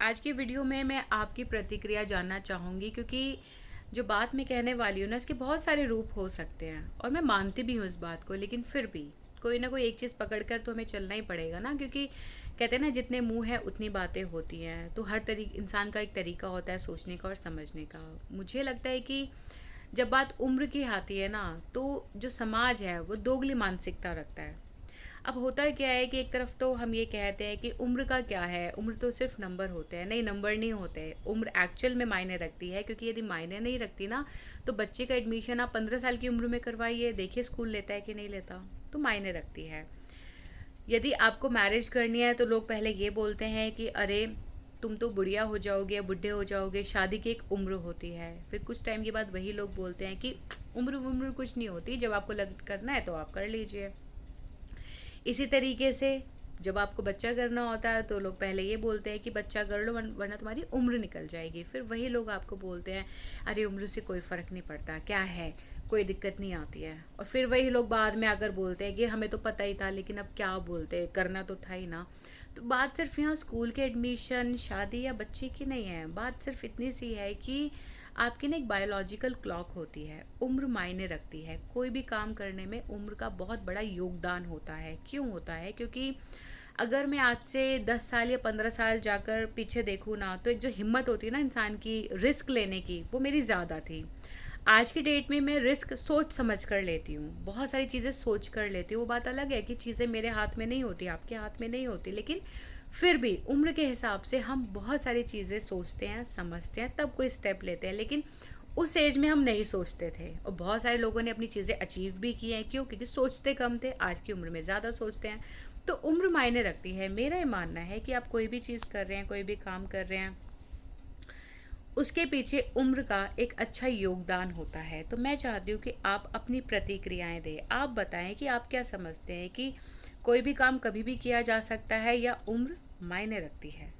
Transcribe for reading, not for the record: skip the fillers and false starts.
आज की वीडियो में मैं आपकी प्रतिक्रिया जानना चाहूँगी क्योंकि जो बात मैं कहने वाली हूँ ना, इसके बहुत सारे रूप हो सकते हैं और मैं मानती भी हूँ इस बात को। लेकिन फिर भी कोई ना कोई एक चीज़ पकड़ कर तो हमें चलना ही पड़ेगा ना, क्योंकि कहते हैं ना, जितने मुंह है उतनी बातें होती हैं। तो हर तरीके इंसान का एक तरीका होता है सोचने का और समझने का। मुझे लगता है कि जब बात उम्र की आती है ना, तो जो समाज है वो दोगली मानसिकता रखता है। अब होता क्या है कि एक तरफ तो हम ये कहते हैं कि उम्र का क्या है, उम्र तो सिर्फ नंबर होते हैं। नहीं, नंबर नहीं होते, उम्र एक्चुअल में मायने रखती है। क्योंकि यदि मायने नहीं रखती ना, तो बच्चे का एडमिशन आप 15 साल की उम्र में करवाइए, देखिए स्कूल लेता है कि नहीं लेता। तो मायने रखती है। यदि आपको मैरिज करनी है तो लोग पहले ये बोलते हैं कि अरे तुम तो बुढ़िया हो जाओगे या बुढ़े हो जाओगे, शादी की एक उम्र होती है। फिर कुछ टाइम के बाद वही लोग बोलते हैं कि उम्र उम्र कुछ नहीं होती, जब आपको लग करना है तो आप कर लीजिए। इसी तरीके से जब आपको बच्चा करना होता है तो लोग पहले ये बोलते हैं कि बच्चा कर लो वरना तुम्हारी उम्र निकल जाएगी। फिर वही लोग आपको बोलते हैं अरे उम्र से कोई फ़र्क नहीं पड़ता, क्या है, कोई दिक्कत नहीं आती है। और फिर वही लोग बाद में आकर बोलते हैं कि हमें तो पता ही था, लेकिन अब क्या बोलते, करना तो था ही ना। तो बात सिर्फ यहाँ स्कूल के एडमिशन, शादी या बच्चे की नहीं है। बात सिर्फ इतनी सी है कि आपकी ना एक बायोलॉजिकल क्लॉक होती है। उम्र मायने रखती है। कोई भी काम करने में उम्र का बहुत बड़ा योगदान होता है। क्यों होता है? क्योंकि अगर मैं आज से 10 साल या 15 साल जाकर पीछे देखूँ ना, तो एक जो हिम्मत होती है ना इंसान की रिस्क लेने की, वो मेरी ज़्यादा थी। आज की डेट में मैं रिस्क सोच समझ कर लेती हूँ, बहुत सारी चीज़ें सोच कर लेती हूँ। वो बात अलग है कि चीज़ें मेरे हाथ में नहीं होती, आपके हाथ में नहीं होती, लेकिन फिर भी उम्र के हिसाब से हम बहुत सारी चीज़ें सोचते हैं, समझते हैं, तब कोई स्टेप लेते हैं। लेकिन उस एज में हम नहीं सोचते थे, और बहुत सारे लोगों ने अपनी चीज़ें अचीव भी की हैं। क्यों? क्योंकि सोचते कम थे, आज की उम्र में ज़्यादा सोचते हैं। तो उम्र मायने रखती है। मेरा ये मानना है कि आप कोई भी चीज़ कर रहे हैं, कोई भी काम कर रहे हैं, उसके पीछे उम्र का एक अच्छा योगदान होता है। तो मैं चाहती हूँ कि आप अपनी प्रतिक्रियाएं दें। आप बताएं कि आप क्या समझते हैं कि कोई भी काम कभी भी किया जा सकता है या उम्र मायने रखती है।